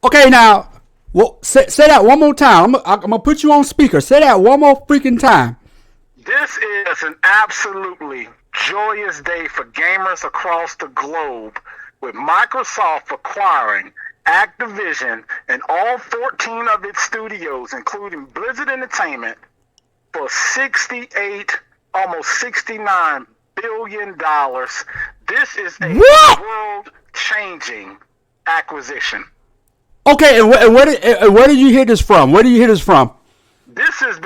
Okay, now, well, say that one more time. I'm gonna put you on speaker. Say that one more freaking time. This is an absolutely joyous day for gamers across the globe, with Microsoft acquiring Activision and all 14 of its studios, including Blizzard Entertainment, for 68, almost $69 billion. This is a What? world-changing acquisition. Okay, and where did you hear this from? Where did you hear this from? This has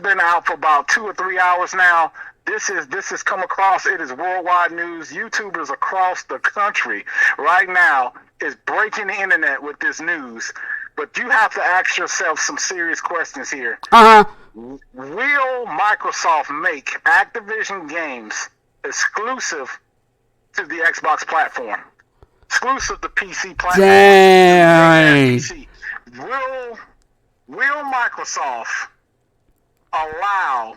been out for about 2 or 3 hours now. This has come across. It is worldwide news. YouTubers across the country right now is breaking the internet with this news. But you have to ask yourself some serious questions here. Uh huh. Will Microsoft make Activision games exclusive to the Xbox platform? Exclusive to PC platform? Dang. PC. Will Microsoft allow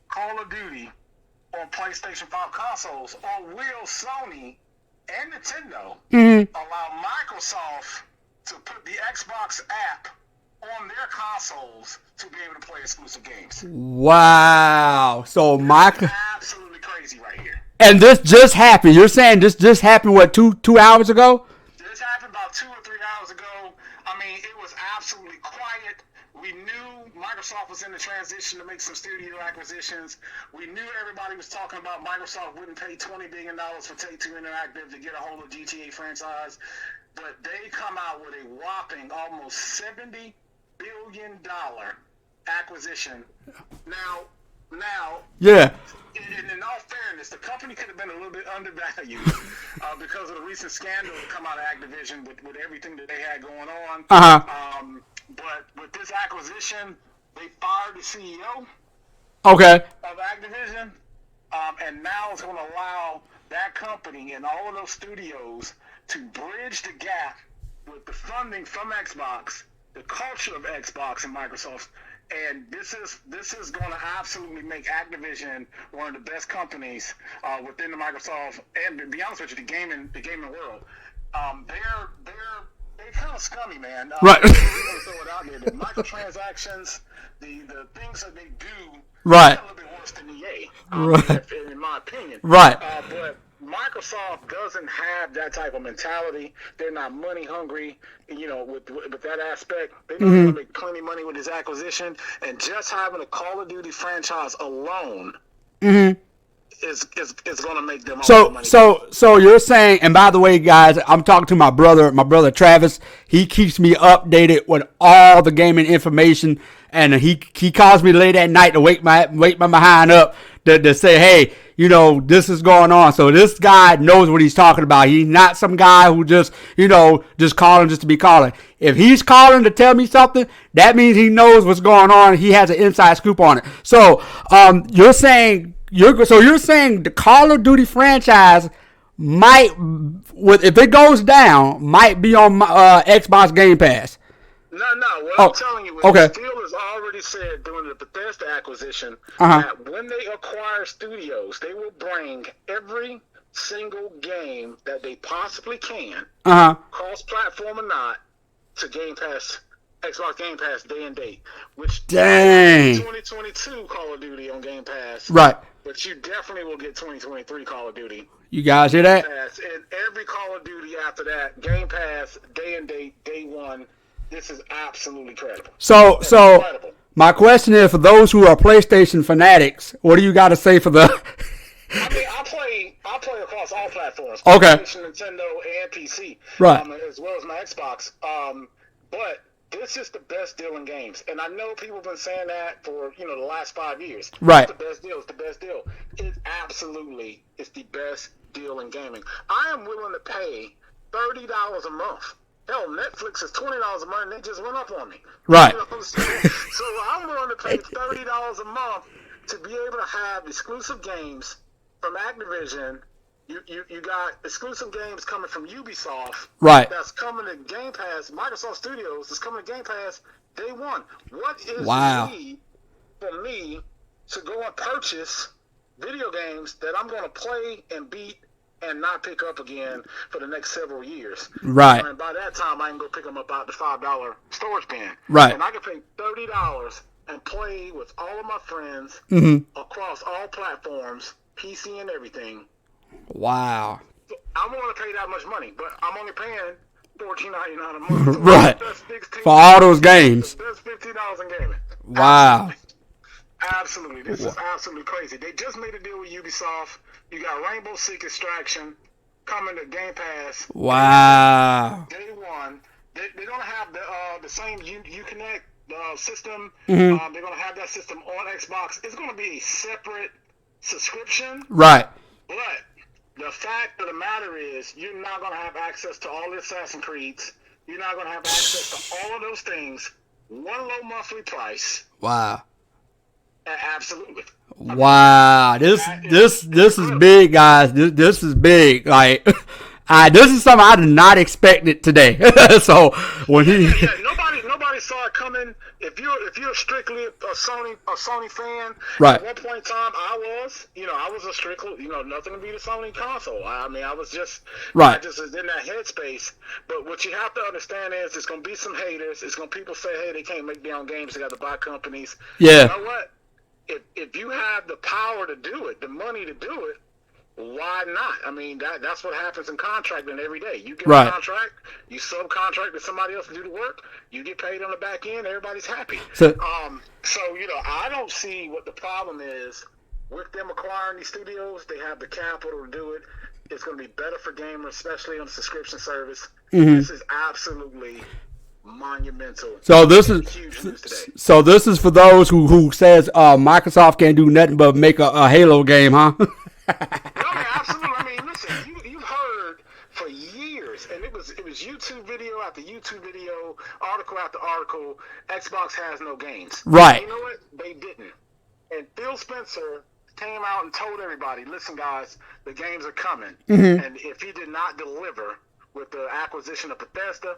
Call of Duty on PlayStation 5 consoles, or will Sony and Nintendo allow Microsoft to put the Xbox app on their consoles to be able to play exclusive games? Wow. So Absolutely crazy right here. and this just happened. You're saying this just happened what two hours ago? This happened about 2 or 3 hours ago. I mean, it was absolutely quiet. We knew Microsoft was in the transition to make some studio acquisitions. We knew everybody was talking about Microsoft wouldn't pay $20 billion for Take-Two Interactive to get a hold of GTA franchise. But they come out with a whopping almost $70 billion acquisition. Now, Yeah. in all fairness, the company could have been a little bit undervalued because of the recent scandal that come out of Activision with everything that they had going on. But with this acquisition, they fired the CEO Okay. of Activision, and now it's going to allow that company and all of those studios to bridge the gap with the funding from Xbox, the culture of Xbox and Microsoft. And this is going to absolutely make Activision one of the best companies within the Microsoft, and to be honest with you, the gaming world. They're kind of scummy, man. Right. I'm gonna throw it out there. The microtransactions, the things that they do, Right. a little bit worse than EA, Right. in my opinion. Right. But Microsoft doesn't have that type of mentality. They're not money hungry. With that aspect, they know they're gonna make plenty of money with this acquisition, and just having a Call of Duty franchise alone is going to make them all the money. So you're saying, and by the way, guys, I'm talking to my brother Travis. He keeps me updated with all the gaming information, and he calls me late at night to wake my behind up to say, hey, this is going on. So this guy knows what he's talking about. He's not some guy who just calling just to be calling. If he's calling to tell me something, that means he knows what's going on. He has an inside scoop on it. So you're saying the Call of Duty franchise might, if it goes down, might be on Xbox Game Pass. No. What I'm telling you is okay. Steelers already said during the Bethesda acquisition that when they acquire studios, they will bring every single game that they possibly can, cross-platform or not, to Game Pass, Xbox Game Pass day and date. Which dang, 2022 Call of Duty on Game Pass, right? But you definitely will get 2023 Call of Duty. You guys hear that? And every Call of Duty after that, Game Pass, day and date, day one. This is absolutely credible. So incredible. My question is, for those who are PlayStation fanatics, what do you got to say for the? I mean, I play across all platforms. Okay. PlayStation, Nintendo, and PC. Right. As well as my Xbox. But this is the best deal in games, and I know people have been saying that for the last 5 years. Right. It's the best deal. It's the best deal. It absolutely is the best deal in gaming. I am willing to pay $30 a month. Hell, Netflix is $20 a month, and they just went up on me. Right. So I'm willing to pay $30 a month to be able to have exclusive games from Activision. You got exclusive games coming from Ubisoft. Right. That's coming to Game Pass. Microsoft Studios is coming to Game Pass day one. What is wow. the need for me to go and purchase video games that I'm going to play and beat and not pick up again for the next several years. Right. And by that time, I can go pick them up out the $5 storage bin. Right. And I can pay $30 and play with all of my friends across all platforms, PC and everything. Wow. So I'm willing to pay that much money, but I'm only paying $14.99 a month. So Right. that's 16, For all those games. That's $15 in gaming. Wow. Absolutely. This is absolutely crazy. They just made a deal with Ubisoft. You got Rainbow Six Extraction coming to Game Pass. Wow. Day one. They're going to have the same Uconnect system. Mm-hmm. They're going to have that system on Xbox. It's going to be a separate subscription. Right. But the fact of the matter is, you're not going to have access to all the Assassin's Creeds. You're not going to have access to all of those things. One low monthly price. Wow. Absolutely. Wow. This is big, guys. This is big. Like, this is something I did not expect it today. So when nobody saw it coming. If you're strictly a Sony fan, right. At one point in time, I was a strictly, nothing to be the Sony console. I mean, I was just right. I just was in that headspace. But what you have to understand is, it's going to be some haters. It's going to people say, hey, they can't make their own games. They got to buy companies. Yeah. You know what? If you have the power to do it, the money to do it, why not? I mean, that's what happens in contracting every day. You get right. a contract, you subcontract to somebody else to do the work, you get paid on the back end, everybody's happy. So I don't see what the problem is with them acquiring these studios. They have the capital to do it. It's going to be better for gamers, especially on the subscription service. Mm-hmm. This is absolutely monumental. So this is huge news today. So this is for those who says Microsoft can't do nothing but make a Halo game, huh? No, man, absolutely. I mean, listen, you've heard for years, and it was YouTube video after YouTube video, article after article. Xbox has no games. Right. You know what? They didn't. And Phil Spencer came out and told everybody, "Listen, guys, the games are coming." Mm-hmm. And if he did not deliver with the acquisition of Bethesda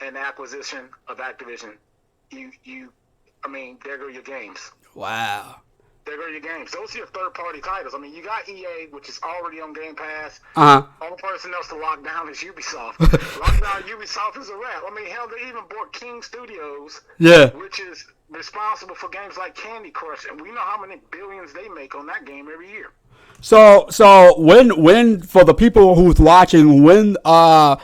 and the acquisition of Activision, there go your games. Wow. There go your games. Those are your third-party titles. I mean, you got EA, which is already on Game Pass. Only person else to lock down is Ubisoft. Lock down Ubisoft is a wrap. I mean, hell, they even bought King Studios, which is responsible for games like Candy Crush, and we know how many billions they make on that game every year. So when for the people who's watching, when the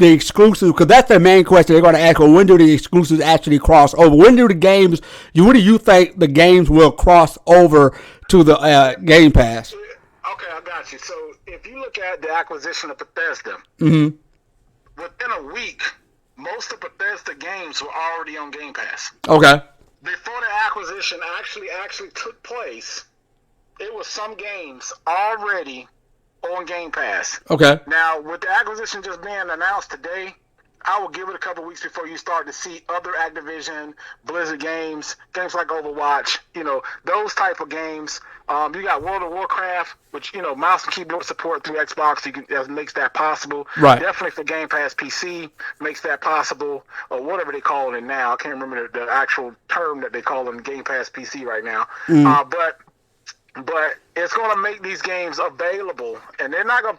exclusive, because that's the main question they're going to ask, well, when do the exclusives actually cross over? When do the games, what do you think the games will cross over to the Game Pass? Okay, I got you. So if you look at the acquisition of Bethesda, mm-hmm. within a week, most of Bethesda games were already on Game Pass. Okay. Before the acquisition actually took place, it was some games already on Game Pass. Okay. Now, with the acquisition just being announced today, I will give it a couple weeks before you start to see other Activision, Blizzard games like Overwatch, those type of games. You got World of Warcraft, which, mouse and keyboard support through Xbox, that makes that possible. Right. Definitely for Game Pass PC makes that possible, or whatever they call it now. I can't remember the actual term that they call it in Game Pass PC right now. Mm. But it's going to make these games available, and they're not going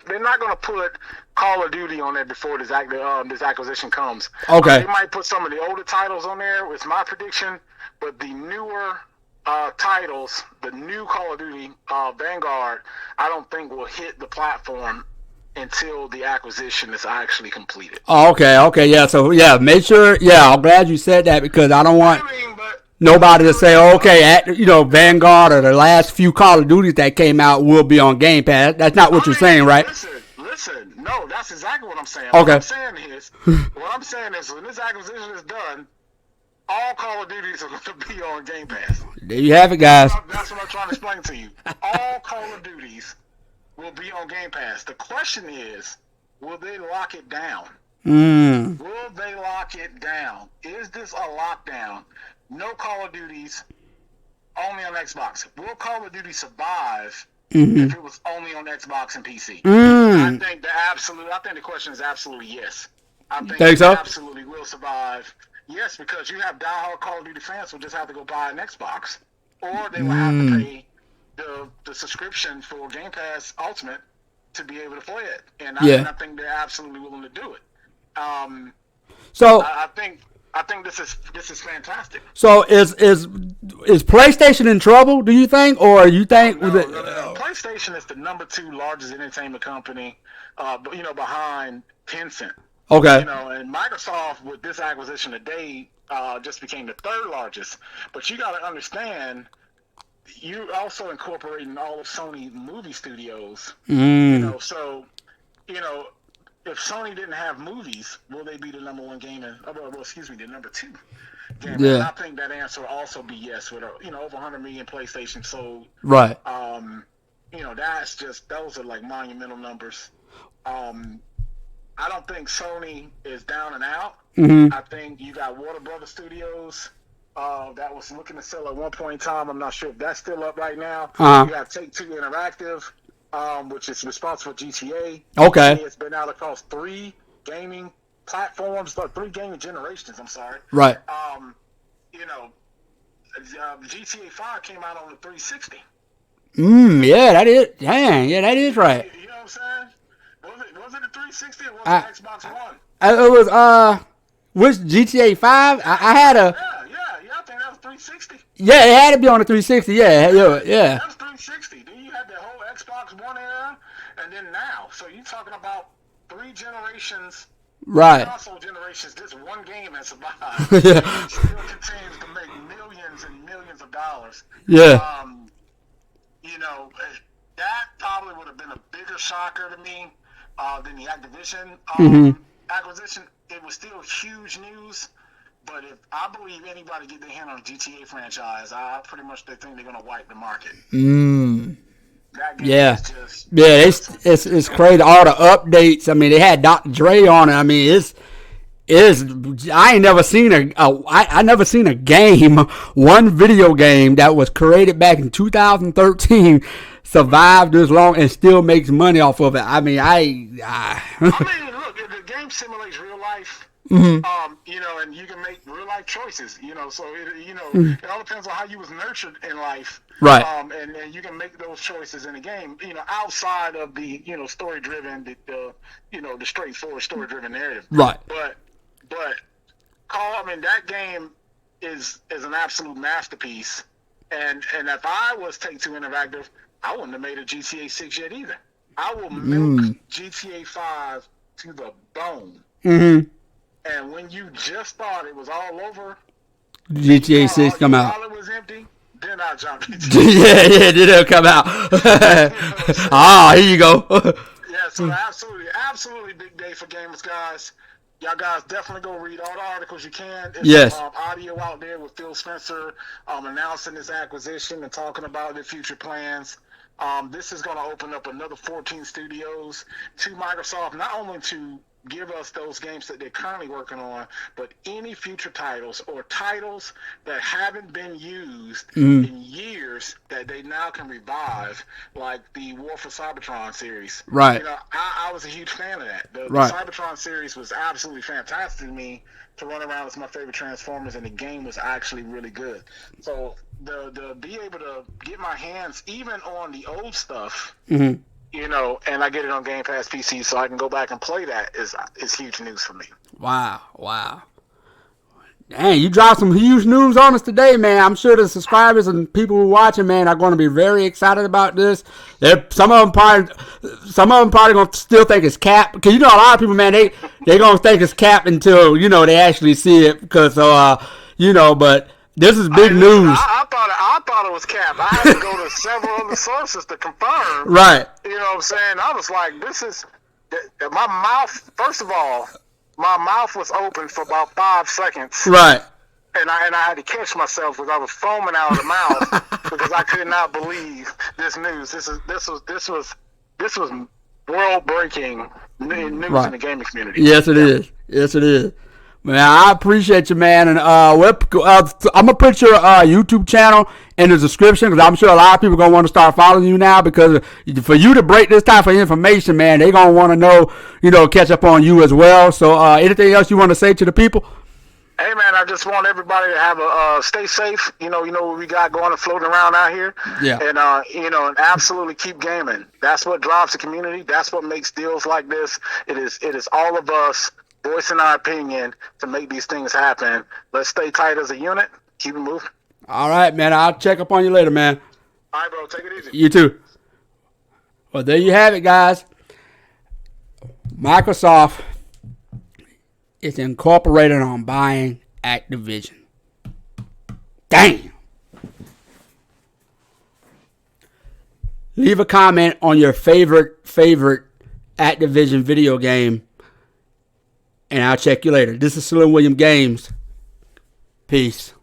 to put Call of Duty on there before this acquisition comes. Okay. They might put some of the older titles on there. It's my prediction, but the newer titles, the new Call of Duty Vanguard, I don't think will hit the platform until the acquisition is actually completed. Oh, okay, yeah. So make sure. Yeah, I'm glad you said that, because I don't want nobody to say, okay, Vanguard or the last few Call of Duties that came out will be on Game Pass. That's not what you're saying, right? Listen. No, that's exactly what I'm saying. Okay. What I'm saying is, when this acquisition is done, all Call of Duties are going to be on Game Pass. There you have it, guys. That's what I'm trying to explain to you. All Call of Duties will be on Game Pass. The question is, will they lock it down? Will they lock it down? Is this a lockdown? No Call of Duties, only on Xbox. Will Call of Duty survive if it was only on Xbox and PC? I think the question is absolutely yes. I think it absolutely will survive. Yes, because you have diehard Call of Duty fans who just have to go buy an Xbox, or they will have to pay the subscription for Game Pass Ultimate to be able to play it, and I think they're absolutely willing to do it. So I think this is fantastic. So is PlayStation in trouble? Do you think, or you think No. PlayStation is the number 2 largest entertainment company, behind Tencent. Okay. And Microsoft with this acquisition today just became the 3rd largest. But you got to understand, you're also incorporating all of Sony movie studios. So if Sony didn't have movies, will they be the number 1 gaming? The number 2 gaming. Yeah. And I think that answer will also be yes. With over 100 million PlayStation sold. Right. Those are like monumental numbers. I don't think Sony is down and out. Mm-hmm. I think you got Warner Brothers Studios that was looking to sell at one point in time. I'm not sure if that's still up right now. You got Take-Two Interactive, which is responsible for GTA. Okay. It's been out across 3 gaming platforms, 3 gaming generations. I'm sorry. Right. GTA 5 came out on the 360. Yeah, that is. Dang, yeah, that is right. You know what I'm saying? Was it the 360 or was it Xbox One? It was which GTA 5? I had a. Yeah. I think that was 360. Yeah, it had to be on the 360. Yeah. That was 360. Then you had the whole Xbox One era, and then now. So you're talking about 3 generations. Right. Console generations. This one game has survived. Yeah. It still continues to make millions and millions of dollars. Yeah. That probably would have been a bigger shocker to me than the Activision acquisition. It was still huge news, but if I believe anybody get their hand on a GTA franchise, I pretty much think they're going to wipe the market. That game is just it's crazy. All the updates. I mean, they had Dr. Dre on it. I mean, it's I ain't never seen I never seen a game, one video game that was created back in 2013 survived this long and still makes money off of it. I mean, look, the game simulates real life. And you can make real life choices. So it all depends on how you was nurtured in life. Right. And you can make those choices in the game. Outside of the story driven, the straightforward story driven narrative. Right. But that game is an absolute masterpiece. And if I was Take-Two Interactive, I wouldn't have made a GTA 6 yet either. I will milk GTA 5 to the bone. And when you just thought it was all over, GTA 6 come out. While it was empty, then I jumped into yeah, did it come out? Here you go. So absolutely big day for gamers, guys. Y'all guys definitely go read all the articles you can. There's some audio out there with Phil Spencer announcing this acquisition and talking about their future plans. This is going to open up another 14 studios to Microsoft, not only to give us those games that they're currently working on, but any future titles or titles that haven't been used in years that they now can revive, like the War for Cybertron series. Right. I was a huge fan of that. The Cybertron series was absolutely fantastic to me to run around. It's my favorite Transformers, and the game was actually really good. So the be able to get my hands even on the old stuff, and I get it on Game Pass PC, so I can go back and play that is huge news for me. Wow. Dang, you dropped some huge news on us today, man. I'm sure the subscribers and people who are watching, man, are going to be very excited about this. Some of them probably going to still think it's cap, because a lot of people, man, they going to think it's cap until they actually see it, because but this is big news. I thought it was cap. I had to go to several other sources to confirm. Right. You know what I'm saying? I was like, this is my mouth. First of all, my mouth was open for about 5 seconds. Right. And I had to catch myself because I was foaming out of the mouth because I could not believe this news. This was world breaking news in the gaming community. Yes, it is. Man, I appreciate you, man, and I'm gonna put your YouTube channel in the description, because I'm sure a lot of people are gonna want to start following you now, because for you to break this type of information, man, they're gonna want to know, catch up on you as well. So, anything else you want to say to the people? Hey man, I just want everybody to have a stay safe. You know what we got going and floating around out here. Yeah. And and absolutely keep gaming. That's what drives the community. That's what makes deals like this. It is all of us voicing our opinion to make these things happen. Let's stay tight as a unit. Keep it moving. All right, man. I'll check up on you later, man. All right, bro. Take it easy. You too. Well, there you have it, guys. Microsoft is incorporated on buying Activision. Damn. Leave a comment on your favorite Activision video game, and I'll check you later. This is Slim William Games. Peace.